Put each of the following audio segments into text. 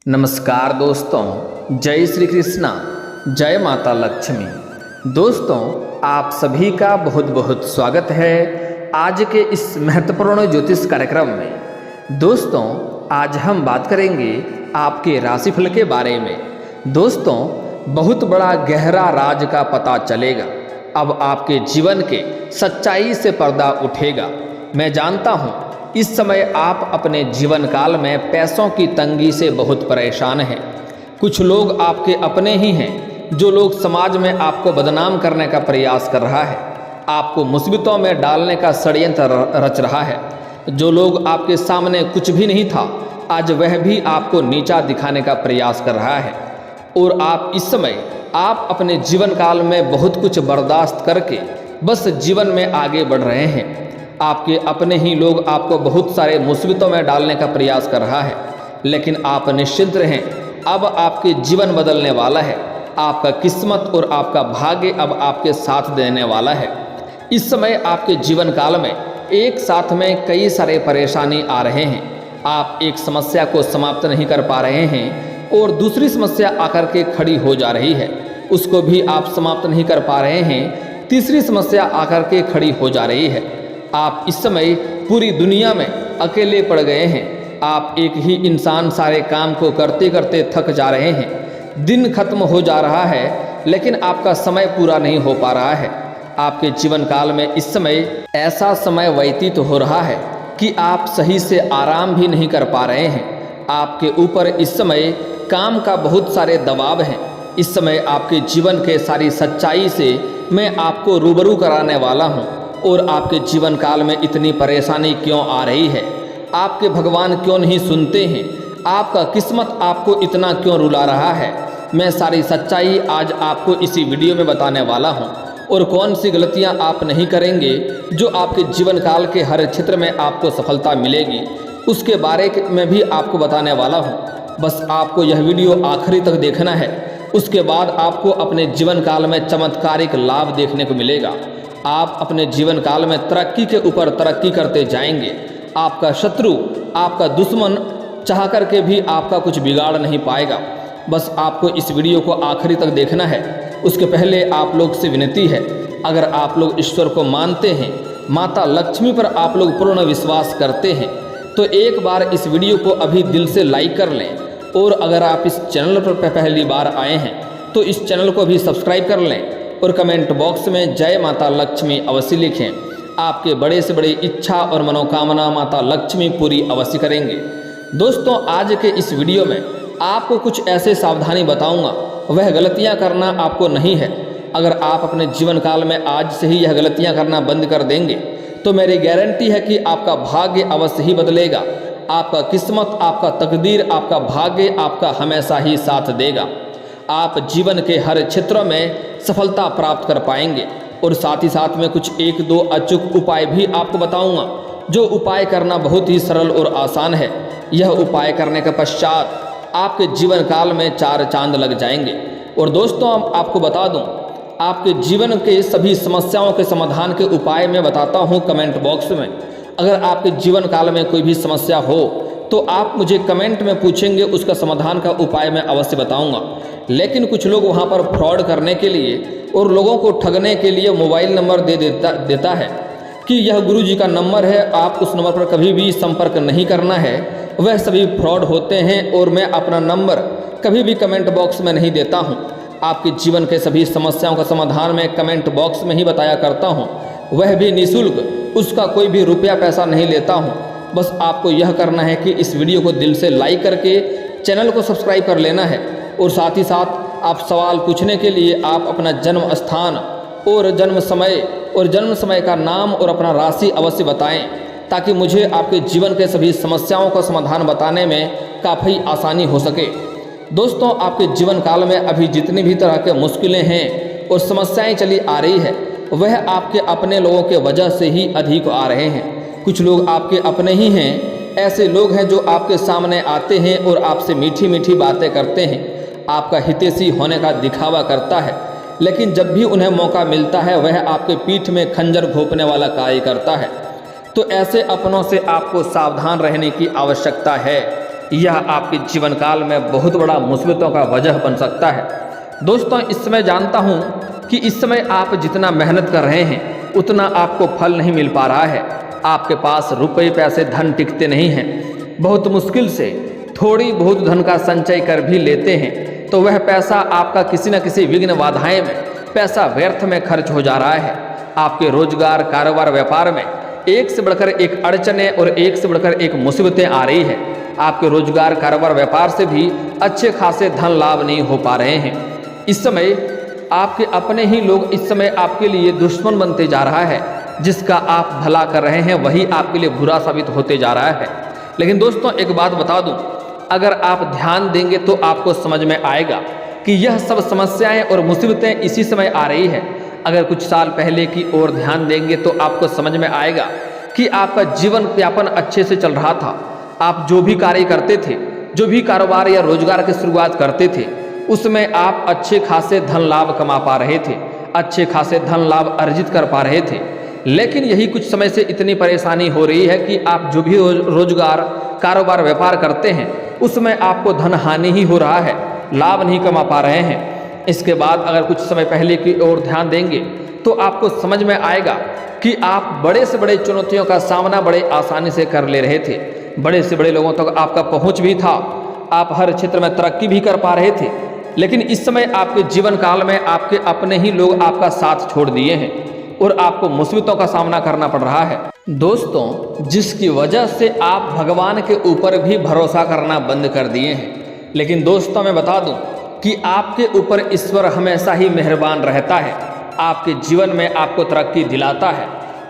नमस्कार दोस्तों, जय श्री कृष्णा, जय माता लक्ष्मी। दोस्तों, आप सभी का बहुत बहुत स्वागत है आज के इस महत्वपूर्ण ज्योतिष कार्यक्रम में। दोस्तों, आज हम बात करेंगे आपके राशिफल के बारे में। दोस्तों, बहुत बड़ा गहरा राज का पता चलेगा। अब आपके जीवन के सच्चाई से पर्दा उठेगा। मैं जानता हूँ इस समय आप अपने जीवन काल में पैसों की तंगी से बहुत परेशान हैं। कुछ लोग आपके अपने ही हैं, जो लोग समाज में आपको बदनाम करने का प्रयास कर रहा है, आपको मुसीबतों में डालने का षड्यंत्र रच रहा है। जो लोग आपके सामने कुछ भी नहीं था, आज वह भी आपको नीचा दिखाने का प्रयास कर रहा है। और आप इस समय आप अपने जीवन काल में बहुत कुछ बर्दाश्त करके बस जीवन में आगे बढ़ रहे हैं। आपके अपने ही लोग आपको बहुत सारे मुसीबतों में डालने का प्रयास कर रहा है, लेकिन आप निश्चिंत रहें, अब आपके जीवन बदलने वाला है। आपका किस्मत और आपका भाग्य अब आपके साथ देने वाला है। इस समय आपके जीवन काल में एक साथ में कई सारे परेशानी आ रहे हैं। आप एक समस्या को समाप्त नहीं कर पा रहे हैं और दूसरी समस्या आकर के खड़ी हो जा रही है, उसको भी आप समाप्त नहीं कर पा रहे हैं। तीसरी समस्या आकर के खड़ी हो जा रही है। आप इस समय पूरी दुनिया में अकेले पड़ गए हैं। आप एक ही इंसान सारे काम को करते करते थक जा रहे हैं। दिन खत्म हो जा रहा है, लेकिन आपका समय पूरा नहीं हो पा रहा है। आपके जीवन काल में इस समय ऐसा समय व्यतीत हो रहा है कि आप सही से आराम भी नहीं कर पा रहे हैं। आपके ऊपर इस समय काम का बहुत सारे दबाव हैं। इस समय आपके जीवन के सारी सच्चाई से मैं आपको रूबरू कराने वाला हूँ। और आपके जीवन काल में इतनी परेशानी क्यों आ रही है? आपके भगवान क्यों नहीं सुनते हैं? आपका किस्मत आपको इतना क्यों रुला रहा है? मैं सारी सच्चाई आज आपको इसी वीडियो में बताने वाला हूं। और कौन सी गलतियां आप नहीं करेंगे जो आपके जीवन काल के हर क्षेत्र में आपको सफलता मिलेगी, उसके बारे में भी आपको बताने वाला हूँ। बस आपको यह वीडियो आखिरी तक देखना है। उसके बाद आपको अपने जीवन काल में चमत्कारिक लाभ देखने को मिलेगा। आप अपने जीवन काल में तरक्की के ऊपर तरक्की करते जाएंगे। आपका शत्रु, आपका दुश्मन चाह करके भी आपका कुछ बिगाड़ नहीं पाएगा। बस आपको इस वीडियो को आखिरी तक देखना है। उसके पहले आप लोग से विनती है, अगर आप लोग ईश्वर को मानते हैं, माता लक्ष्मी पर आप लोग पूर्ण विश्वास करते हैं, तो एक बार इस वीडियो को अभी दिल से लाइक कर लें। और अगर आप इस चैनल पर पहली बार आए हैं तो इस चैनल को भी सब्सक्राइब कर लें और कमेंट बॉक्स में जय माता लक्ष्मी अवश्य लिखें। आपके बड़े से बड़ी इच्छा और मनोकामना माता लक्ष्मी पूरी अवश्य करेंगे। दोस्तों, आज के इस वीडियो में आपको कुछ ऐसे सावधानी बताऊंगा, वह गलतियां करना आपको नहीं है। अगर आप अपने जीवन काल में आज से ही यह गलतियां करना बंद कर देंगे तो मेरी गारंटी है कि आपका भाग्य अवश्य ही बदलेगा। आपका किस्मत, आपका तकदीर, आपका भाग्य आपका हमेशा ही साथ देगा। आप जीवन के हर क्षेत्रों में सफलता प्राप्त कर पाएंगे। और साथ ही साथ में कुछ एक दो अचूक उपाय भी आपको बताऊंगा, जो उपाय करना बहुत ही सरल और आसान है। यह उपाय करने के पश्चात आपके जीवन काल में 4 चांद लग जाएंगे। और दोस्तों, आपको बता दूं, आपके जीवन के सभी समस्याओं के समाधान के उपाय मैं बताता हूं कमेंट बॉक्स में। अगर आपके जीवन काल में कोई भी समस्या हो तो आप मुझे कमेंट में पूछेंगे, उसका समाधान का उपाय मैं अवश्य बताऊंगा। लेकिन कुछ लोग वहां पर फ्रॉड करने के लिए और लोगों को ठगने के लिए मोबाइल नंबर देता है कि यह गुरुजी का नंबर है, आप उस नंबर पर कभी भी संपर्क नहीं करना है। वह सभी फ्रॉड होते हैं और मैं अपना नंबर कभी भी कमेंट बॉक्स में नहीं देता हूं। आपके जीवन के सभी समस्याओं का समाधान मैं कमेंट बॉक्स में ही बताया करता हूं, वह भी निःशुल्क, उसका कोई भी रुपया पैसा नहीं लेता हूं। बस आपको यह करना है कि इस वीडियो को दिल से लाइक करके चैनल को सब्सक्राइब कर लेना है। और साथ ही साथ आप सवाल पूछने के लिए आप अपना जन्म स्थान और जन्म समय का नाम और अपना राशि अवश्य बताएं, ताकि मुझे आपके जीवन के सभी समस्याओं का समाधान बताने में काफ़ी आसानी हो सके। दोस्तों, आपके जीवन काल में अभी जितनी भी तरह के मुश्किलें हैं और समस्याएं चली आ रही है, वह आपके अपने लोगों के वजह से ही अधिक आ रहे हैं। कुछ लोग आपके अपने ही हैं, ऐसे लोग हैं जो आपके सामने आते हैं और आपसे मीठी मीठी बातें करते हैं, आपका हितैषी होने का दिखावा करता है, लेकिन जब भी उन्हें मौका मिलता है वह आपके पीठ में खंजर घोंपने वाला कार्य करता है। तो ऐसे अपनों से आपको सावधान रहने की आवश्यकता है। यह आपके जीवन काल में बहुत बड़ा मुसीबतों का वजह बन सकता है। दोस्तों, इस समय जानता हूँ कि इस समय आप जितना मेहनत कर रहे हैं उतना आपको फल नहीं मिल पा रहा है। आपके पास रुपए पैसे धन टिकते नहीं हैं। बहुत मुश्किल से थोड़ी बहुत धन का संचय कर भी लेते हैं तो वह पैसा आपका किसी न किसी विघ्न बाधाएं में पैसा व्यर्थ में खर्च हो जा रहा है। आपके रोजगार, कारोबार, व्यापार में एक से बढ़कर एक अड़चनें और एक से बढ़कर एक मुसीबतें आ रही है। आपके रोजगार, कारोबार, व्यापार से भी अच्छे खासे धन लाभ नहीं हो पा रहे हैं। इस समय आपके अपने ही लोग इस समय आपके लिए दुश्मन बनते जा रहा है। जिसका आप भला कर रहे हैं वही आपके लिए बुरा साबित होते जा रहा है। लेकिन दोस्तों, एक बात बता दूं, अगर आप ध्यान देंगे तो आपको समझ में आएगा कि यह सब समस्याएं और मुसीबतें इसी समय आ रही है। अगर कुछ साल पहले की ओर ध्यान देंगे तो आपको समझ में आएगा कि आपका जीवन यापन अच्छे से चल रहा था। आप जो भी कार्य करते थे, जो भी कारोबार या रोजगार की शुरुआत करते थे, उसमें आप अच्छे खासे धन लाभ कमा पा रहे थे, अच्छे खासे धन लाभ अर्जित कर पा रहे थे। लेकिन यही कुछ समय से इतनी परेशानी हो रही है कि आप जो भी रोजगार, कारोबार, व्यापार करते हैं उसमें आपको धन हानि ही हो रहा है, लाभ नहीं कमा पा रहे हैं। इसके बाद अगर कुछ समय पहले की ओर ध्यान देंगे तो आपको समझ में आएगा कि आप बड़े से बड़े चुनौतियों का सामना बड़े आसानी से कर ले रहे थे। बड़े से बड़े लोगों तक आपका पहुंच भी था, आप हर क्षेत्र में तरक्की भी कर पा रहे थे। लेकिन इस समय आपके जीवन काल में आपके अपने ही लोग आपका साथ छोड़ दिए हैं और आपको मुसीबतों का सामना करना पड़ रहा है। दोस्तों, जिसकी वजह से आप भगवान के ऊपर भी भरोसा करना बंद कर दिए हैं। लेकिन दोस्तों, मैं बता दूं कि आपके ऊपर ईश्वर हमेशा ही मेहरबान रहता है, आपके जीवन में आपको तरक्की दिलाता है,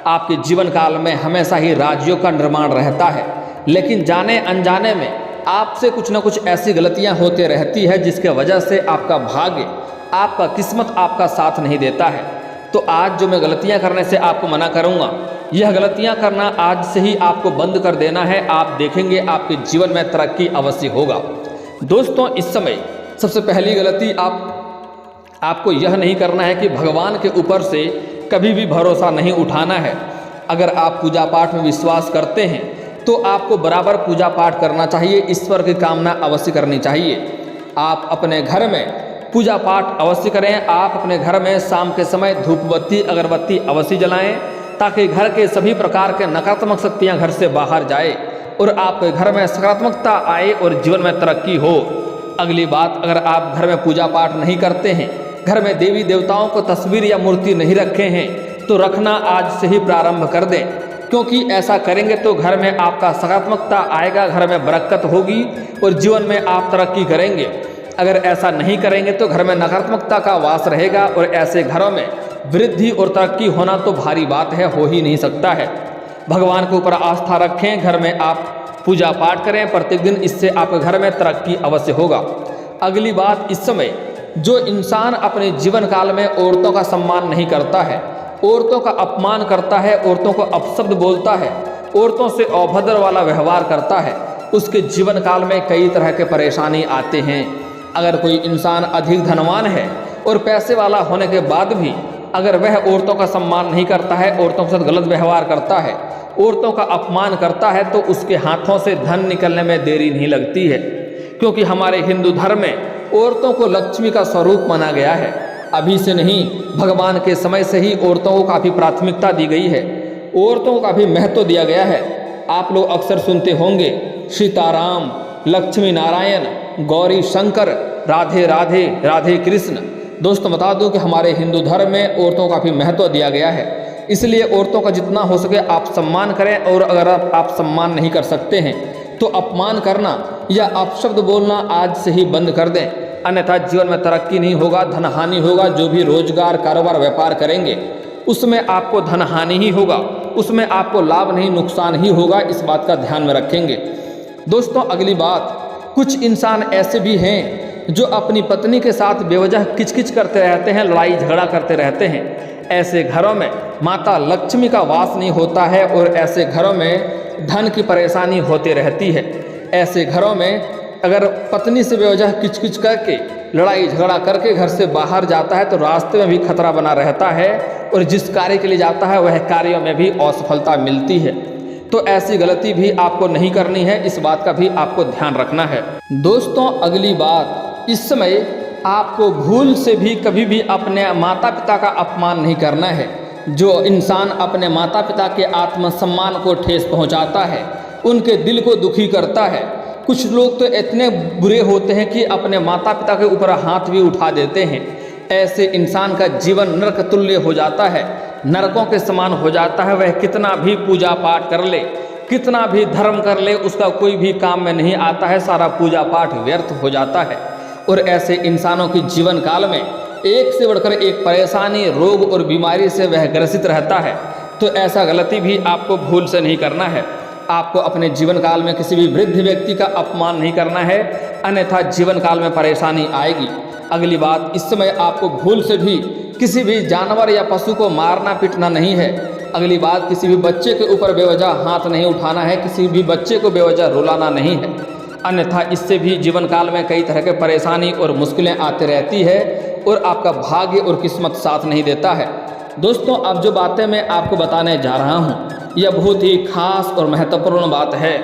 आपके जीवन काल में हमेशा ही राज्यों का निर्माण रहता है। लेकिन जाने अनजाने में आपसे कुछ न कुछ ऐसी गलतियां होते रहती है जिसके वजह से आपका भाग्य, आपका किस्मत आपका साथ नहीं देता है। तो आज जो मैं गलतियां करने से आपको मना करूंगा, यह गलतियां करना आज से ही आपको बंद कर देना है। आप देखेंगे आपके जीवन में तरक्की अवश्य होगा। दोस्तों, इस समय सबसे पहली गलती आपको यह नहीं करना है कि भगवान के ऊपर से कभी भी भरोसा नहीं उठाना है। अगर आप पूजा पाठ में विश्वास करते हैं तो आपको बराबर पूजा पाठ करना चाहिए, ईश्वर की कामना अवश्य करनी चाहिए। आप अपने घर में पूजा पाठ अवश्य करें। आप अपने घर में शाम के समय धूप बत्ती, अगरबत्ती अवश्य जलाएं ताकि घर के सभी प्रकार के नकारात्मक शक्तियां घर से बाहर जाए और आपके घर में सकारात्मकता आए और जीवन में तरक्की हो। अगली बात, अगर आप घर में पूजा पाठ नहीं करते हैं, घर में देवी देवताओं को तस्वीर या मूर्ति नहीं रखे हैं, तो रखना आज से ही प्रारंभ कर दें, क्योंकि ऐसा करेंगे तो घर में आपका सकारात्मकता आएगा, घर में बरकत होगी और जीवन में आप तरक्की करेंगे। अगर ऐसा नहीं करेंगे तो घर में नकारात्मकता का वास रहेगा और ऐसे घरों में वृद्धि और तरक्की होना तो भारी बात है, हो ही नहीं सकता है। भगवान के ऊपर आस्था रखें, घर में आप पूजा पाठ करें प्रत्येक दिन, इससे आपके घर में तरक्की अवश्य होगा। अगली बात, इस समय जो इंसान अपने जीवन काल में औरतों का सम्मान नहीं करता है, औरतों का अपमान करता है, औरतों को अपशब्द बोलता है, औरतों से अभद्र वाला व्यवहार करता है, उसके जीवन काल में कई तरह के परेशानी आते हैं। अगर कोई इंसान अधिक धनवान है और पैसे वाला होने के बाद भी अगर वह औरतों का सम्मान नहीं करता है, औरतों के साथ गलत व्यवहार करता है, औरतों का अपमान करता है, तो उसके हाथों से धन निकलने में देरी नहीं लगती है। क्योंकि हमारे हिंदू धर्म में औरतों को लक्ष्मी का स्वरूप माना गया है। अभी से नहीं, भगवान के समय से ही औरतों को काफ़ी प्राथमिकता दी गई है, औरतों को काफ़ी महत्व दिया गया है। आप लोग अक्सर सुनते होंगे सीताराम, लक्ष्मी नारायण, गौरी शंकर, राधे राधे, राधे कृष्ण। दोस्तों, बता दूं कि हमारे हिंदू धर्म में औरतों को काफ़ी महत्व दिया गया है, इसलिए औरतों का जितना हो सके आप सम्मान करें। और अगर आप सम्मान नहीं कर सकते हैं तो अपमान करना या अपशब्द बोलना आज से ही बंद कर दें, अन्यथा जीवन में तरक्की नहीं होगा, धन हानि होगा। जो भी रोजगार, कारोबार, व्यापार करेंगे उसमें आपको धन हानि ही होगा, उसमें आपको लाभ नहीं नुकसान ही होगा। इस बात का ध्यान में रखेंगे। दोस्तों, अगली बात, कुछ इंसान ऐसे भी हैं जो अपनी पत्नी के साथ बेवजह किचकिच करते रहते हैं, लड़ाई झगड़ा करते रहते हैं। ऐसे घरों में माता लक्ष्मी का वास नहीं होता है और ऐसे घरों में धन की परेशानी होती रहती है। ऐसे घरों में अगर पत्नी से बेवजह किचकिच करके, लड़ाई झगड़ा करके घर से बाहर जाता है तो रास्ते में भी खतरा बना रहता है और जिस कार्य के लिए जाता है वह कार्यों में भी असफलता मिलती है। तो ऐसी गलती भी आपको नहीं करनी है, इस बात का भी आपको ध्यान रखना है। दोस्तों अगली बात, इस समय आपको भूल से भी कभी भी अपने माता पिता का अपमान नहीं करना है। जो इंसान अपने माता पिता के आत्मसम्मान को ठेस पहुंचाता है, उनके दिल को दुखी करता है। कुछ लोग तो इतने बुरे होते हैं कि अपने माता पिता के ऊपर हाथ भी उठा देते हैं। ऐसे इंसान का जीवन नरक तुल्य हो जाता है, नरकों के समान हो जाता है। वह कितना भी पूजा पाठ कर ले, कितना भी धर्म कर ले, उसका कोई भी काम में नहीं आता है, सारा पूजा पाठ व्यर्थ हो जाता है। और ऐसे इंसानों के जीवन काल में एक से बढ़कर एक परेशानी, रोग और बीमारी से वह ग्रसित रहता है। तो ऐसा गलती भी आपको भूल से नहीं करना है। आपको अपने जीवन काल में किसी भी वृद्ध व्यक्ति का अपमान नहीं करना है, अन्यथा जीवन काल में परेशानी आएगी। अगली बात, इस समय आपको भूल से भी किसी भी जानवर या पशु को मारना पीटना नहीं है। अगली बात, किसी भी बच्चे के ऊपर बेवजह हाथ नहीं उठाना है, किसी भी बच्चे को बेवजह रुलाना नहीं है, अन्यथा इससे भी जीवन काल में कई तरह के परेशानी और मुश्किलें आती रहती है और आपका भाग्य और किस्मत साथ नहीं देता है। दोस्तों अब जो बातें मैं आपको बताने जा रहा हूँ, यह बहुत ही खास और महत्वपूर्ण बात है।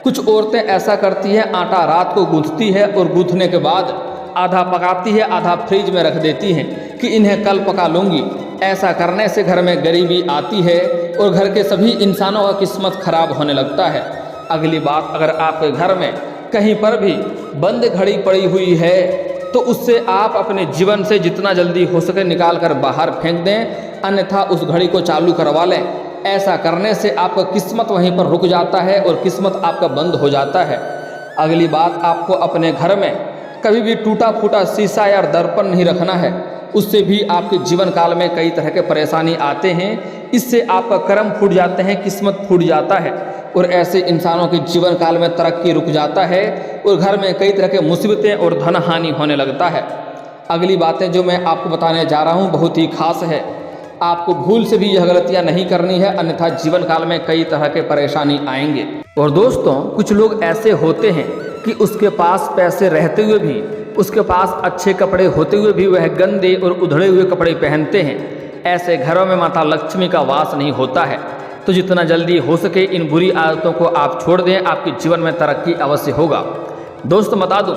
कुछ औरतें ऐसा करती हैं, आटा रात को गूंथती है और गूंथने के बाद आधा पकाती है, आधा फ्रिज में रख देती हैं कि इन्हें कल पका लूँगी। ऐसा करने से घर में गरीबी आती है और घर के सभी इंसानों का किस्मत खराब होने लगता है। अगली बात, अगर आपके घर में कहीं पर भी बंद घड़ी पड़ी हुई है तो उससे आप अपने जीवन से जितना जल्दी हो सके निकाल कर बाहर फेंक दें, अन्यथा उस घड़ी को चालू करवा लें। ऐसा करने से आपका किस्मत वहीं पर रुक जाता है और किस्मत आपका बंद हो जाता है। अगली बात, आपको अपने घर में कभी भी टूटा फूटा शीशा या दर्पण नहीं रखना है, उससे भी आपके जीवन काल में कई तरह के परेशानी आते हैं। इससे आपका कर्म फूट जाते हैं, किस्मत फूट जाता है और ऐसे इंसानों के जीवन काल में तरक्की रुक जाता है और घर में कई तरह के मुसीबतें और धन हानि होने लगता है। अगली बातें जो मैं आपको बताने जा रहा हूँ बहुत ही खास है। आपको भूल से भी यह गलतियाँ नहीं करनी है, अन्यथा जीवन काल में कई तरह के परेशानी आएंगे। और दोस्तों कुछ लोग ऐसे होते हैं कि उसके पास पैसे रहते हुए भी, उसके पास अच्छे कपड़े होते हुए भी वह गंदे और उधड़े हुए कपड़े पहनते हैं। ऐसे घरों में माता लक्ष्मी का वास नहीं होता है। तो जितना जल्दी हो सके इन बुरी आदतों को आप छोड़ दें, आपके जीवन में तरक्की अवश्य होगा। दोस्तों बता दूं,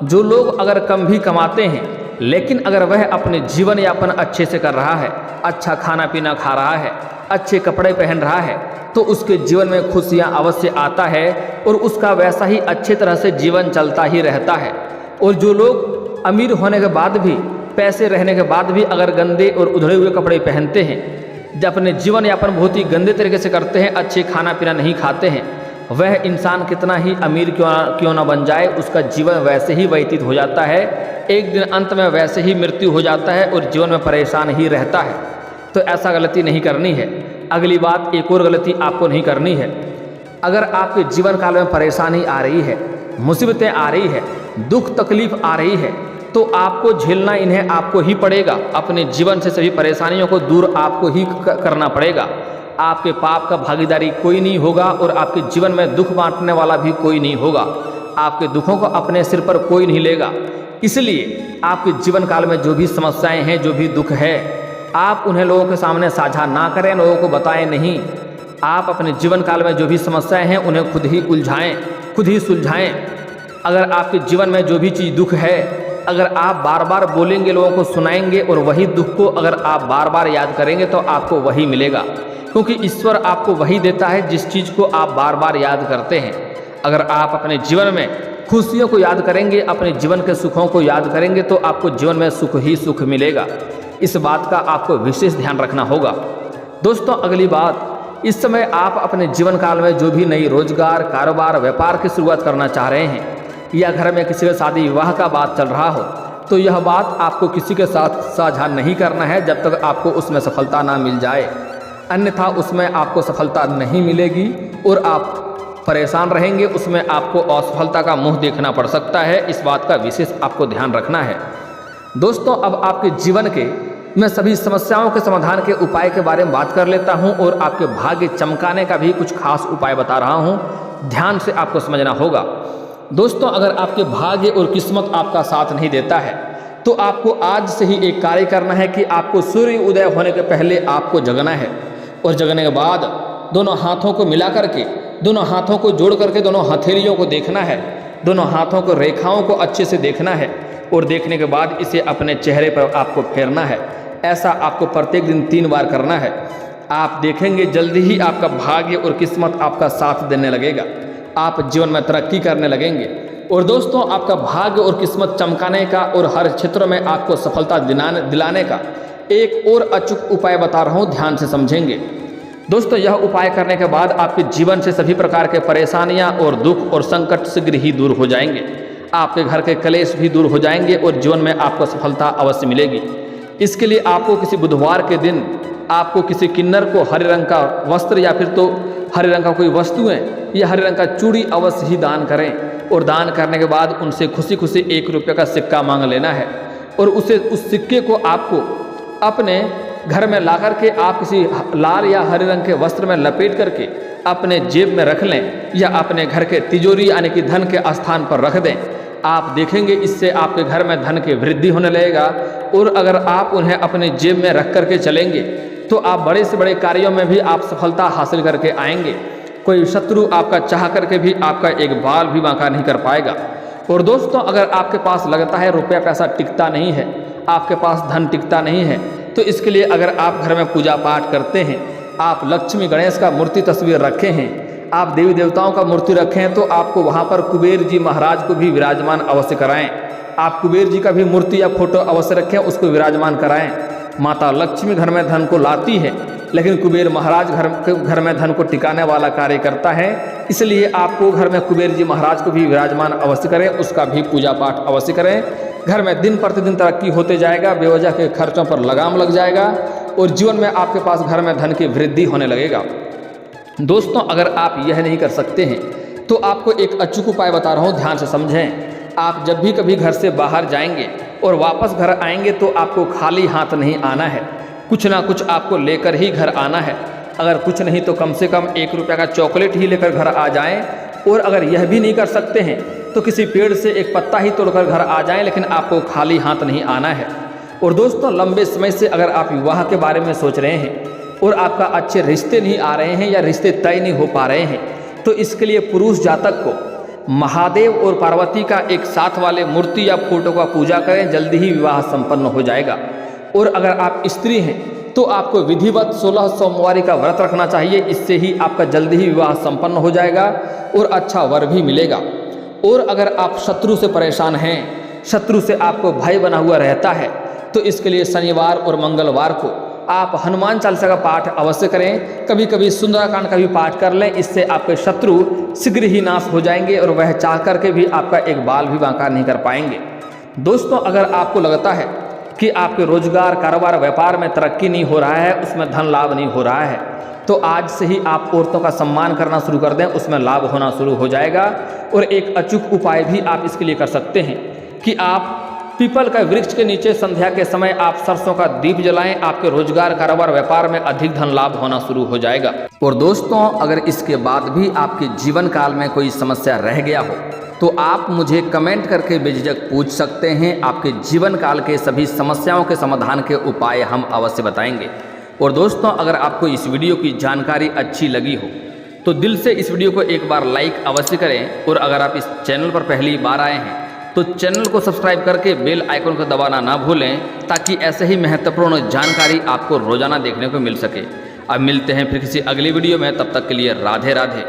जो लोग अगर कम भी कमाते हैं लेकिन अगर वह अपने जीवन यापन अच्छे से कर रहा है, अच्छा खाना पीना खा रहा है, अच्छे कपड़े पहन रहा है, तो उसके जीवन में खुशियाँ अवश्य आता है और उसका वैसा ही अच्छे तरह से जीवन चलता ही रहता है। और जो लोग अमीर होने के बाद भी, पैसे रहने के बाद भी अगर गंदे और उधड़े हुए कपड़े पहनते हैं, जब अपने जीवन यापन बहुत ही गंदे तरीके से करते हैं, अच्छे खाना पीना नहीं खाते हैं, वह इंसान कितना ही अमीर क्यों ना बन जाए, उसका जीवन वैसे ही व्यतीत हो जाता है। एक दिन अंत में वैसे ही मृत्यु हो जाता है और जीवन में परेशान ही रहता है। तो ऐसा गलती नहीं करनी है। अगली बात, एक और गलती आपको नहीं करनी है। अगर आपके जीवन काल में परेशानी आ रही है, मुसीबतें आ रही है, दुख तकलीफ आ रही है, तो आपको झेलना इन्हें आपको ही पड़ेगा। अपने जीवन से सभी परेशानियों को दूर आपको ही करना पड़ेगा। आपके पाप का भागीदारी कोई नहीं होगा और आपके जीवन में दुख बांटने वाला भी कोई नहीं होगा। आपके दुखों को अपने सिर पर कोई नहीं लेगा। इसलिए आपके जीवन काल में जो भी समस्याएं हैं, जो भी दुख है, आप उन्हें लोगों के सामने साझा ना करें, लोगों को बताएं नहीं। आप अपने जीवन काल में जो भी समस्याएं हैं उन्हें खुद ही उलझाएं, खुद ही सुलझाएं। अगर आपके जीवन में जो भी चीज़ दुख है, अगर आप बार बार बोलेंगे, लोगों को सुनाएंगे और वही दुख को अगर आप बार बार याद करेंगे तो आपको वही मिलेगा, क्योंकि ईश्वर आपको वही देता है जिस चीज़ को आप बार बार याद करते हैं। अगर आप अपने जीवन में खुशियों को याद करेंगे, अपने जीवन के सुखों को याद करेंगे, तो आपको जीवन में सुख ही सुख मिलेगा। इस बात का आपको विशेष ध्यान रखना होगा। दोस्तों अगली बात, इस समय आप अपने जीवन काल में जो भी नई रोजगार, कारोबार, व्यापार की शुरुआत करना चाह रहे हैं या घर में किसी का शादी विवाह का बात चल रहा हो, तो यह बात आपको किसी के साथ साझा नहीं करना है जब तक आपको उसमें सफलता ना मिल जाए। अन्यथा उसमें आपको सफलता नहीं मिलेगी और आप परेशान रहेंगे, उसमें आपको असफलता का मुंह देखना पड़ सकता है। इस बात का विशेष आपको ध्यान रखना है। दोस्तों अब आपके जीवन के मैं सभी समस्याओं के समाधान के उपाय के बारे में बात कर लेता हूं और आपके भाग्य चमकाने का भी कुछ खास उपाय बता रहा हूं। ध्यान से आपको समझना होगा। दोस्तों अगर आपके भाग्य और किस्मत आपका साथ नहीं देता है तो आपको आज से ही एक कार्य करना है कि आपको सूर्य उदय होने के पहले आपको जगना है और जगने के बाद दोनों हाथों को मिला करके, दोनों हाथों को जोड़ करके दोनों हथेलियों को देखना है, दोनों हाथों को रेखाओं को अच्छे से देखना है और देखने के बाद इसे अपने चेहरे पर आपको फेरना है। ऐसा आपको प्रत्येक दिन 3 बार करना है। आप देखेंगे जल्दी ही आपका भाग्य और किस्मत आपका साथ देने लगेगा, आप जीवन में तरक्की करने लगेंगे। और दोस्तों, आपका भाग्य और किस्मत चमकाने का और हर क्षेत्र में आपको सफलता दिलाने का एक और अचूक उपाय बता रहा हूँ, ध्यान से समझेंगे। दोस्तों, यह उपाय करने के बाद आपके जीवन से सभी प्रकार के परेशानियां और दुख और संकट शीघ्र ही दूर हो जाएंगे। आपके घर के कलेश भी दूर हो जाएंगे और जीवन में आपको सफलता अवश्य मिलेगी। इसके लिए आपको किसी बुधवार के दिन आपको किसी किन्नर को हरे रंग का वस्त्र या फिर तो हरे रंग का कोई वस्तुएं या हरे रंग का चूड़ी अवश्य ही दान करें। और दान करने के बाद उनसे खुशी खुशी 1 रुपये का सिक्का मांग लेना है और उस सिक्के को आपको अपने घर में ला करके आप किसी लाल या हरे रंग के वस्त्र में लपेट करके अपने जेब में रख लें या अपने घर के तिजोरी यानी कि धन के स्थान पर रख दें। आप देखेंगे इससे आपके घर में धन की वृद्धि होने लगेगा। और अगर आप उन्हें अपने जेब में रख करके चलेंगे तो आप बड़े से बड़े कार्यों में भी आप सफलता हासिल करके आएंगे। कोई शत्रु आपका चाह करके भी आपका एक बाल भी बांका नहीं कर पाएगा। और दोस्तों, अगर आपके पास लगता है रुपया पैसा टिकता नहीं है, आपके पास धन टिकता नहीं है, तो इसके लिए अगर आप घर में पूजा पाठ करते हैं, आप लक्ष्मी गणेश का मूर्ति तस्वीर रखे हैं, आप देवी देवताओं का मूर्ति रखे हैं, तो आपको वहाँ पर कुबेर जी महाराज को भी विराजमान अवश्य कराएं। आप कुबेर जी का भी मूर्ति या फोटो अवश्य रखें, उसको विराजमान कराएं। माता लक्ष्मी घर में धन को लाती है, लेकिन कुबेर महाराज घर में धन को टिकाने वाला कार्य करता है। इसलिए आपको घर में कुबेर जी महाराज को भी विराजमान अवश्य करें, उसका भी पूजा पाठ अवश्य करें। घर में दिन प्रतिदिन तरक्की होते जाएगा, बेवजह के खर्चों पर लगाम लग जाएगा और जीवन में आपके पास घर में धन की वृद्धि होने लगेगा। दोस्तों, अगर आप यह नहीं कर सकते हैं तो आपको एक अचूक उपाय बता रहा हूँ, ध्यान से समझें। आप जब भी कभी घर से बाहर जाएंगे और वापस घर आएंगे तो आपको खाली हाथ नहीं आना है, कुछ ना कुछ आपको लेकर ही घर आना है। अगर कुछ नहीं तो कम से कम 1 रुपये का चॉकलेट ही लेकर घर आ जाएं। और अगर यह भी नहीं कर सकते हैं तो किसी पेड़ से एक पत्ता ही तोड़कर घर आ जाएं, लेकिन आपको खाली हाथ नहीं आना है। और दोस्तों, लंबे समय से अगर आप विवाह के बारे में सोच रहे हैं और आपका अच्छे रिश्ते नहीं आ रहे हैं या रिश्ते तय नहीं हो पा रहे हैं, तो इसके लिए पुरुष जातक को महादेव और पार्वती का एक साथ वाले मूर्ति या फोटो का पूजा करें, जल्दी ही विवाह संपन्न हो जाएगा। और अगर आप स्त्री हैं तो आपको विधिवत 16 सोमवारी का व्रत रखना चाहिए, इससे ही आपका जल्दी ही विवाह संपन्न हो जाएगा और अच्छा वर भी मिलेगा। और अगर आप शत्रु से परेशान हैं, शत्रु से आपको भय बना हुआ रहता है, तो इसके लिए शनिवार और मंगलवार को आप हनुमान चालीसा का पाठ अवश्य करें। कभी कभी सुंदरकांड का भी पाठ कर लें, इससे आपके शत्रु शीघ्र ही नाश हो जाएंगे और वह चाह करके भी आपका एक बाल भी बांका नहीं कर पाएंगे। दोस्तों, अगर आपको लगता है कि आपके रोजगार, कारोबार, व्यापार में तरक्की नहीं हो रहा है, उसमें धन लाभ नहीं हो रहा है, तो आज से ही आप औरतों का सम्मान करना शुरू कर दें, उसमें लाभ होना शुरू हो जाएगा। और एक अचूक उपाय भी आप इसके लिए कर सकते हैं कि आप पीपल का वृक्ष के नीचे संध्या के समय आप सरसों का दीप जलाएं, आपके रोजगार, कारोबार, व्यापार में अधिक धन लाभ होना शुरू हो जाएगा। और दोस्तों, अगर इसके बाद भी आपके जीवन काल में कोई समस्या रह गया हो तो आप मुझे कमेंट करके बेझिझक पूछ सकते हैं। आपके जीवन काल के सभी समस्याओं के समाधान के उपाय हम अवश्य बताएंगे। और दोस्तों, अगर आपको इस वीडियो की जानकारी अच्छी लगी हो तो दिल से इस वीडियो को एक बार लाइक अवश्य करें। और अगर आप इस चैनल पर पहली बार आए हैं तो चैनल को सब्सक्राइब करके बेल आइकन को दबाना ना भूलें, ताकि ऐसे ही महत्वपूर्ण जानकारी आपको रोजाना देखने को मिल सके। अब मिलते हैं फिर किसी अगली वीडियो में, तब तक के लिए राधे राधे।